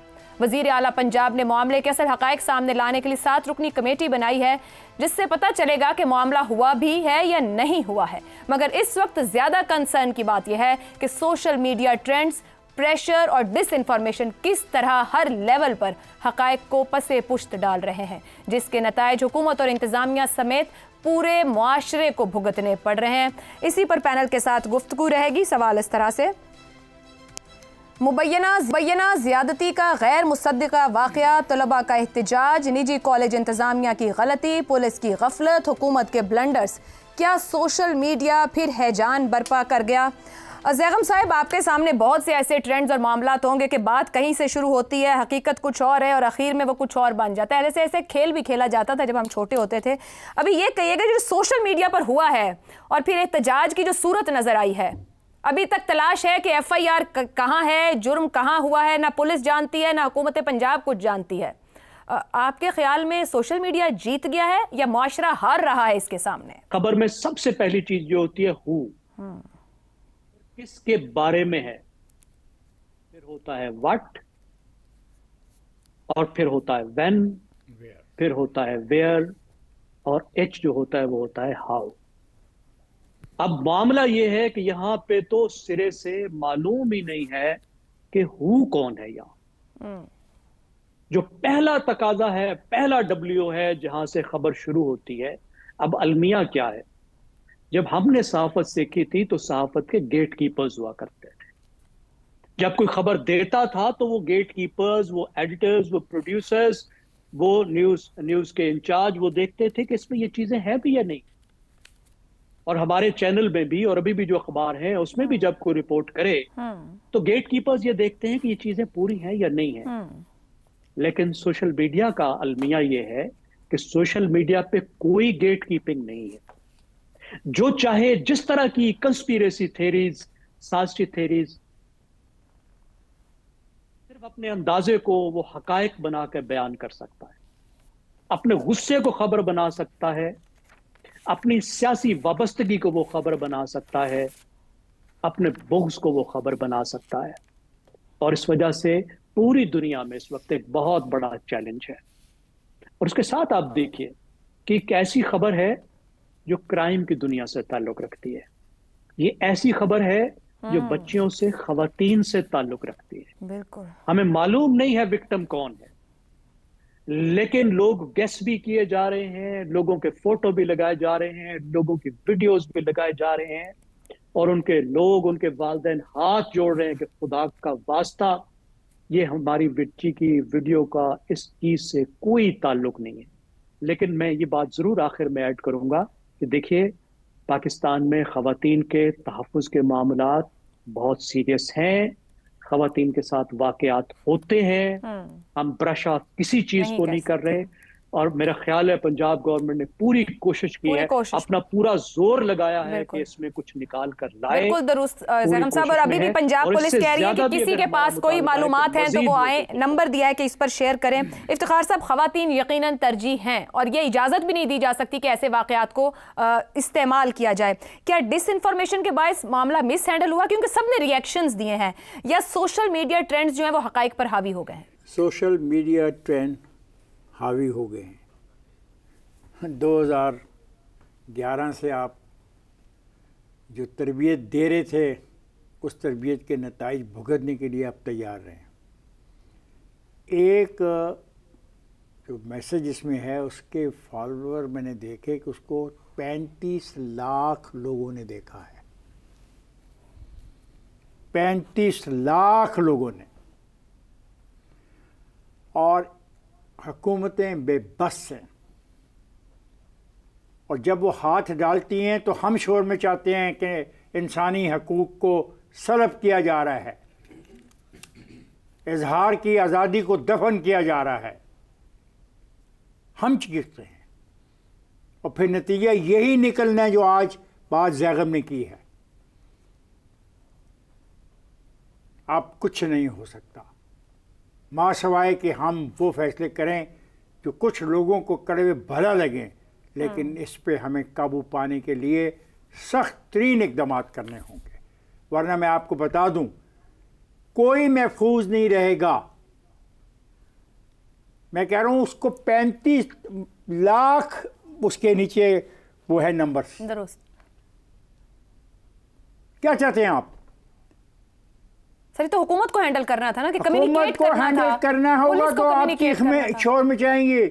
वजीर आला पंजाब ने मामले के असल हकायक सामने लाने के लिए 7 रुकनी कमेटी बनाई है, जिससे पता चलेगा कि मामला हुआ भी है या नहीं हुआ है। मगर इस वक्त ज्यादा कंसर्न की बात यह है कि सोशल मीडिया ट्रेंड्स, प्रेशर और डिसइंफॉर्मेशन किस तरह हर लेवल पर हकायक को पसे पुश्त डाल रहे हैं, जिसके नतायज हुकूमत और इंतजामिया समेत पूरे मुआशरे को भुगतने पड़ रहे हैं। इसी पर पैनल के साथ गुफ्तगू रहेगी। सवाल इस तरह से, मुबैना ज़्यादती का गैर मुसद्दिक़ा वाक़या, तलबा का एहतजाज, निजी कॉलेज इंतज़ामिया की गलती, पुलिस की गफलत, हुकूमत के ब्लंडर्स, क्या सोशल मीडिया फिर हैजान बर्पा कर गया? ज़ैगम साहब, आपके सामने बहुत से ऐसे ट्रेंड्स और मामलात होंगे कि बात कहीं से शुरू होती है, हकीकत कुछ और है और आखिर में वो कुछ और बन जाता है। जैसे ऐसे खेल भी खेला जाता था जब हम छोटे होते थे। अभी ये कहिएगा, जो सोशल मीडिया पर हुआ है और फिर एहतजाज की जो सूरत नज़र आई है, अभी तक तलाश है कि FIR कहाँ है, जुर्म कहाँ हुआ है, ना पुलिस जानती है ना हुकूमत पंजाब कुछ जानती है। आपके ख्याल में सोशल मीडिया जीत गया है या मुआशरा हार रहा है इसके सामने? खबर में सबसे पहली चीज जो होती है हु, किसके बारे में है, फिर होता है व्हाट, और फिर होता है व्हेन, फिर होता है वेयर, और H जो होता है वो होता है हाउ। अब मामला ये है कि यहां पे तो सिरे से मालूम ही नहीं है कि हु कौन है। यहां जो पहला तकाजा है, पहला W है जहां से खबर शुरू होती है। अब अलमिया क्या है? जब हमने सहाफत सीखी थी तो सहाफत के गेट कीपर्स हुआ करते थे। जब कोई खबर देता था तो वो गेट कीपर्स, वो एडिटर्स, वो प्रोड्यूसर्स, वो न्यूज के इंचार्ज, वो देखते थे कि इसमें ये चीजें हैं भी या नहीं। और हमारे चैनल में भी और अभी भी जो अखबार है उसमें भी जब कोई रिपोर्ट करे तो गेट कीपर्स ये देखते हैं कि ये चीजें पूरी हैं या नहीं है। लेकिन सोशल मीडिया का अलमिया ये है कि सोशल मीडिया पे कोई गेट कीपिंग नहीं है। जो चाहे जिस तरह की कंस्पिरेसी थेरीज, साजिशी थेरीज, सिर्फ अपने अंदाजे को वो हकायक बनाकर बयान कर सकता है, अपने गुस्से को खबर बना सकता है, अपनी सियासी वाबस्तगी को वो खबर बना सकता है, अपने बुग़्ज़ को वो खबर बना सकता है। और इस वजह से पूरी दुनिया में इस वक्त एक बहुत बड़ा चैलेंज है। और उसके साथ आप देखिए कि एक ऐसी खबर है जो क्राइम की दुनिया से ताल्लुक रखती है। ये ऐसी खबर है जो बच्चियों से, खवातीन से ताल्लुक रखती है। बिल्कुल, हमें मालूम नहीं है विक्टिम कौन है, लेकिन लोग गेस भी किए जा रहे हैं, लोगों के फोटो भी लगाए जा रहे हैं, लोगों की वीडियोस भी लगाए जा रहे हैं, और उनके लोग, उनके वालिदैन हाथ जोड़ रहे हैं कि खुदा का वास्ता ये हमारी बच्ची की वीडियो का इस चीज से कोई ताल्लुक नहीं है। लेकिन मैं ये बात जरूर आखिर में ऐड करूंगा कि देखिए, पाकिस्तान में खवातीन के तहफ़्फ़ुज़ के मामलात बहुत सीरियस हैं, खवातीन के साथ वाक़यात होते हैं, हम ब्रश ऑफ किसी चीज को नहीं कर रहे, और मेरा ख्याल है पंजाब गवर्नमेंट ने पूरी कोशिश की है, अपना पूरा जोर लगाया है कि इसमें कुछ निकाल कर लाए। बिल्कुल दुरुस्त ज़ैगम साहब। और अभी भी पंजाब पुलिस कह रही है कि किसी के पास कोई मालूमात हैं तो वो आए, नंबर दिया है कि इस पर शेयर करें। इफ्तिखार साहब, खवातीन यकीनन तरजीह हैं और ये इजाज़त भी नहीं दी जा सकती कि ऐसे वाक़यात को इस्तेमाल किया जाए। क्या डिसइंफॉर्मेशन के बायस मामला मिस हैंडल हुआ क्योंकि सब ने रिएक्शंस दिए हैं, या सोशल मीडिया ट्रेंड्स जो हैं वो हक़ाइक़ पर हावी हो गए हैं? सोशल मीडिया ट्रेंड हावी हो गए हैं। 2011 से आप जो तरबियत दे रहे थे, उस तरबियत के नताइज भुगतने के लिए आप तैयार रहें। एक जो मैसेज इसमें है, उसके फॉलोअर मैंने देखे कि उसको 35 लाख लोगों ने देखा है। 35 लाख लोगों ने। और हुकूमतें बेबस हैं, और जब वो हाथ डालती हैं तो हम शोर में चाहते हैं कि इंसानी हकूक़ को सल्ब किया जा रहा है, इजहार की आज़ादी को दफन किया जा रहा है। हम चीखते हैं और फिर नतीजा यही निकलना है जो आज बात ज़ैगम ने की है। अब कुछ नहीं हो सकता माँ सवाए कि हम वो फैसले करें जो कुछ लोगों को कड़वे भला लगें, लेकिन इस पे हमें काबू पाने के लिए सख्त तरीन इक़दाम करने होंगे, वरना मैं आपको बता दूं कोई महफूज नहीं रहेगा। मैं कह रहा हूं उसको 35 लाख उसके नीचे वो है नंबर। दुरुस्त। क्या चाहते हैं आप? सर तो हुकूमत को हैंडल करना था ना, कि कम्युनिकेट करना होगा तो आप चीख में शोर मचाएंगे।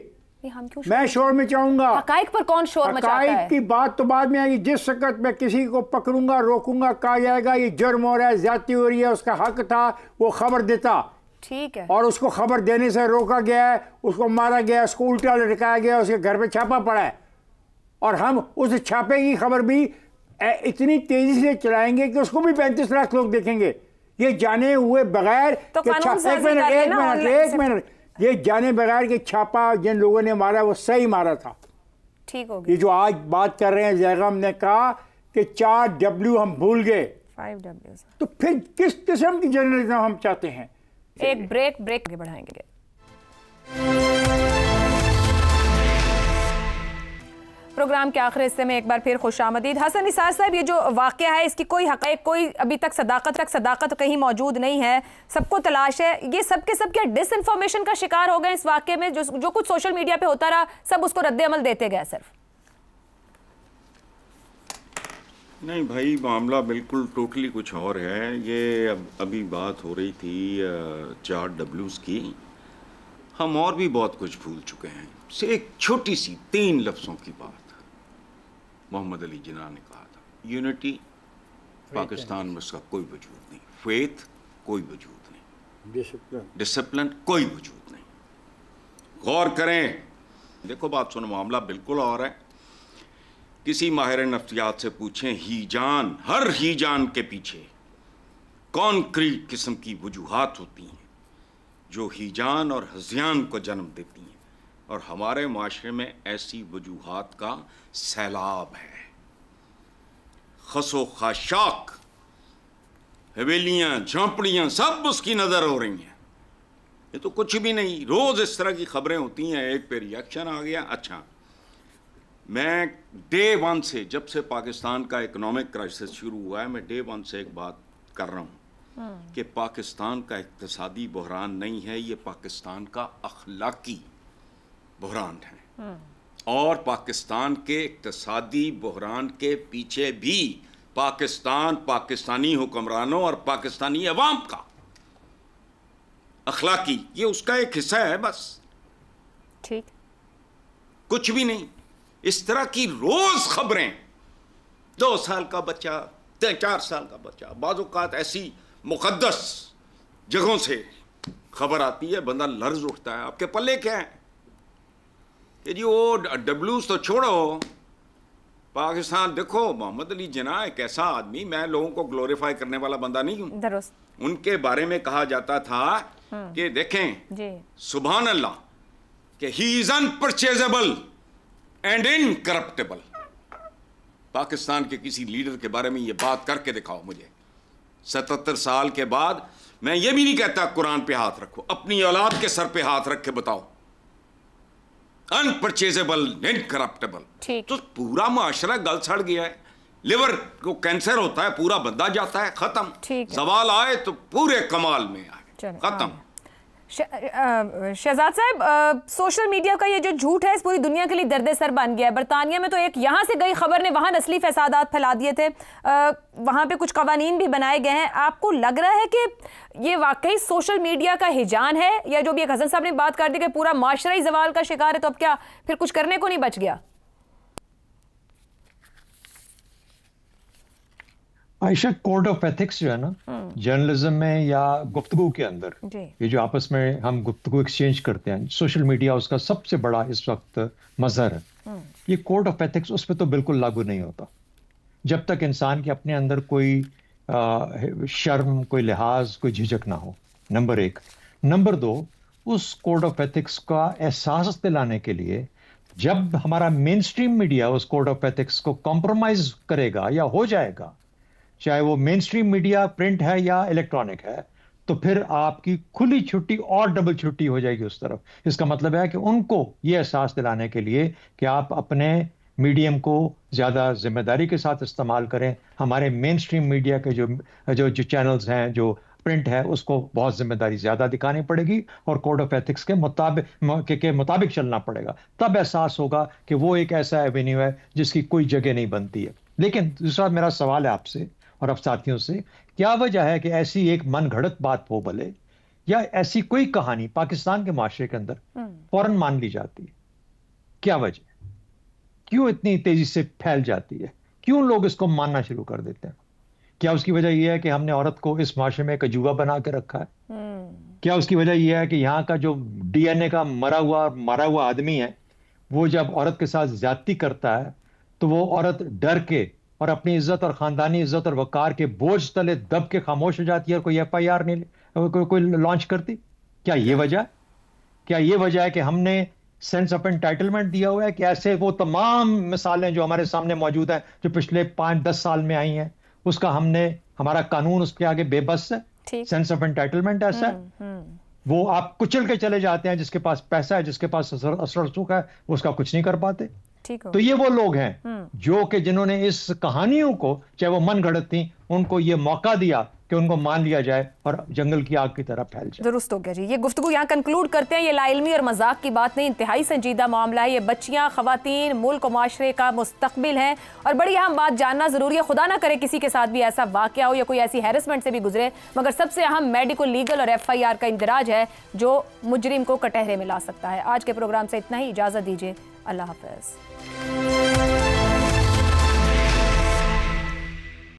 मैं शोर मचाऊंगा? हकाइक पर कौन शोर मचाता है? हकाइक की बात तो बाद में आएगी। जिस वक्त मैं किसी को पकड़ूंगा, रोकूंगा, कहा जाएगा ये जुर्म हो रहा है, ज्यादती हो रही है, उसका हक था वो खबर देता, ठीक है, और उसको खबर देने से रोका गया है, उसको मारा गया, उसको उल्टा लटकाया गया, उसके घर पे छापा पड़ा है, और हम उस छापे की खबर भी इतनी तेजी से चलाएंगे कि उसको भी 35 लाख लोग देखेंगे। ये जाने हुए बगैर तो एक मिनट ये जाने बगैर कि छापा जिन लोगों ने मारा वो सही मारा था। ठीक हो गया। ये जो आज बात कर रहे हैं, ज़ैगम ने कहा कि 4 W हम भूल गए, 5 W, तो फिर किस किस्म की जर्नलिज्म हम चाहते हैं? एक ब्रेक आगे बढ़ाएंगे। प्रोग्राम के आखिरी हिस्से में एक बार फिर खुशामदीद। हसन निसार साहब, ये जो वाक़या है इसकी कोई हक़ीक़त, कोई अभी तक सदाकत कहीं मौजूद नहीं है, सबको तलाश है। ये सब के सब क्या डिसइंफॉर्मेशन का शिकार हो गए इस वाक़ये में? जो कुछ सोशल मीडिया पे होता रहा सब उसको रद्द अमल देते गए सिर्फ? नहीं भाई, मामला बिल्कुल टोटली कुछ और है। ये अभी बात हो रही थी 4 Ws की। हम और भी बहुत कुछ भूल चुके हैं। से एक छोटी सी 3 लफ्ज़ों की बात मोहम्मद अली जिन्ना ने कहा था, यूनिटी पाकिस्तान में उसका कोई वजूद नहीं, फेथ कोई वजूद नहीं, डिसिप्लिन कोई वजूद नहीं। गौर करें, देखो बात सुनो, मामला बिल्कुल और है। किसी माहिर नफ्सियात से पूछें, हीजान, हर हीजान के पीछे कॉन्क्रीट किस्म की वजूहात होती हैं जो हीजान और हज़ियान को जन्म देती हैं, और हमारे माशरे में ऐसी वजूहात का सैलाब है। खसो खाशाक, हवेलियाँ, झोंपड़ियाँ सब उसकी नज़र हो रही हैं। ये तो कुछ भी नहीं, रोज़ इस तरह की खबरें होती हैं। एक पे रिएक्शन आ गया। अच्छा, मैं डे 1 से, जब से पाकिस्तान का इकोनॉमिक क्राइसिस शुरू हुआ है, मैं डे 1 से एक बात कर रहा हूँ कि पाकिस्तान का इक्तिसादी बहरान नहीं है, ये पाकिस्तान का अखलाकी बहरान है। और पाकिस्तान के इक्तिसादी बहरान के पीछे भी पाकिस्तान, पाकिस्तानी हुक्मरानों और पाकिस्तानी अवाम का अखलाकी, ये उसका एक हिस्सा है बस, ठीक, कुछ भी नहीं। इस तरह की रोज खबरें, 2 साल का बच्चा, 4 साल का बच्चा, बाज़ औक़ात ऐसी मुक़द्दस जगहों से खबर आती है, बंदा लर्ज़ उठता है। आपके पल्ले क्या है कि जी वो Ws तो छोड़ो, पाकिस्तान देखो, मोहम्मद अली जिन्ना एक ऐसा आदमी, मैं लोगों को ग्लोरीफाई करने वाला बंदा नहीं हूँ। उनके बारे में कहा जाता था कि देखें, सुभान अल्लाह, कि he is unpurchasable and incorruptible. Pakistan के किसी लीडर के बारे में ये बात करके दिखाओ मुझे। 77 साल के बाद मैं ये भी नहीं कहता कुरान पे हाथ रखो, अपनी औलाद के सर पे हाथ रख के बताओ अनपरचेजेबल इनकरप्टेबल। तो पूरा मुआशरा गल सड़ गया है। लिवर को कैंसर होता है, पूरा बंदा जाता है, खत्म। सवाल आए तो पूरे कमाल में आए, खत्म। शहजाद साहब, सोशल मीडिया का ये जो झूठ है इस पूरी दुनिया के लिए दर्द सर बन गया है। बरतानिया में तो एक यहाँ से गई खबर ने वहाँ नस्ली फसादात फैला दिए थे, वहाँ पे कुछ कवानीन भी बनाए गए हैं। आपको लग रहा है कि ये वाकई सोशल मीडिया का हिजान है, या जो भी एक हसन साहब ने बात कर दी कि पूरा माशरा ही जवाल का शिकार है, तो अब क्या फिर कुछ करने को नहीं बच गया? आयशा, कोड ऑफ एथिक्स जो है ना जर्नलिज्म में या गुफ्तगू के अंदर, ये जो आपस में हम गुफ्तगू एक्सचेंज करते हैं, सोशल मीडिया उसका सबसे बड़ा इस वक्त मजहर है। ये कोड ऑफ एथिक्स उस पर तो बिल्कुल लागू नहीं होता जब तक इंसान के अपने अंदर कोई शर्म, कोई लिहाज, कोई झिझक ना हो, नंबर 1। नंबर 2, उस कोड ऑफ एथिक्स का एहसास दिलाने के लिए जब हमारा मेन स्ट्रीम मीडिया उस कोड ऑफ एथिक्स को कॉम्प्रोमाइज करेगा या हो जाएगा, चाहे वो मेन स्ट्रीम मीडिया प्रिंट है या इलेक्ट्रॉनिक है, तो फिर आपकी खुली छुट्टी और डबल छुट्टी हो जाएगी उस तरफ। इसका मतलब है कि उनको ये एहसास दिलाने के लिए कि आप अपने मीडियम को ज़्यादा जिम्मेदारी के साथ इस्तेमाल करें। हमारे मेन स्ट्रीम मीडिया के जो चैनल्स हैं, जो प्रिंट है, उसको बहुत जिम्मेदारी ज़्यादा दिखानी पड़ेगी और कोड ऑफ एथिक्स के मुताबिक चलना पड़ेगा। तब एहसास होगा कि वो एक ऐसा एवेन्यू है जिसकी कोई जगह नहीं बनती है। लेकिन दूसरा मेरा सवाल है आपसे और अब साथियों से, क्या वजह है कि ऐसी एक मन घड़त बात हो भले या ऐसी कोई कहानी पाकिस्तान के माशरे के अंदर फौरन मान ली जाती है? क्या वजह, क्यों इतनी तेजी से फैल जाती है? क्यों लोग इसको मानना शुरू कर देते हैं? क्या उसकी वजह यह है कि हमने औरत को इस माशरे में एक अजूबा बना के रखा है? क्या उसकी वजह यह है कि यहाँ का जो DNA का मरा हुआ आदमी है, वो जब औरत के साथ ज्यादती करता है तो वो औरत डर के और अपनी इज्जत और खानदानी इज्जत और वकार के बोझ तले दब के खामोश हो जाती है और कोई FIR नहीं कोई लॉन्च करती? क्या ये वजह? क्या ये वजह है कि हमने सेंस ऑफ एंटाइटलमेंट दिया हुआ है कि ऐसे वो तमाम मिसालें जो हमारे सामने मौजूद हैं, जो पिछले 5-10 साल में आई हैं, उसका हमारा कानून उसके आगे बेबस है? सेंस ऑफ एंटाइटलमेंट ऐसा है, वो आप कुचल के चले जाते हैं। जिसके पास पैसा है, जिसके पास असर सुख है, उसका कुछ नहीं कर पाते। तो ये वो लोग हैं जो कि जिन्होंने इस कहानियों को, चाहे वो मन घड़त थी, उनको ये मौका दिया कि उनको मान लिया जाए और जंगल की आग की तरह फैल जाए। दुरुस्त हो गया जी। ये गुफ्तगू यहाँ कंक्लूड करते हैं। ये लाइल्मी और मजाक की बात नहीं, इंतहाई संजीदा मामला है। ये बच्चियाँ, खवातीन, मुल्क और माशरे का मुस्तकबिल हैं और बड़ी अहम बात जानना जरूरी है। खुदा ना करे किसी के साथ भी ऐसा वाकया हो या कोई ऐसी हैरेसमेंट से भी गुजरे, मगर सबसे अहम मेडिकल, लीगल और FIR का इंदराज है जो मुजरिम को कटहरे में ला सकता है। आज के प्रोग्राम से इतना ही, इजाजत दीजिए, अल्लाह हाफिज।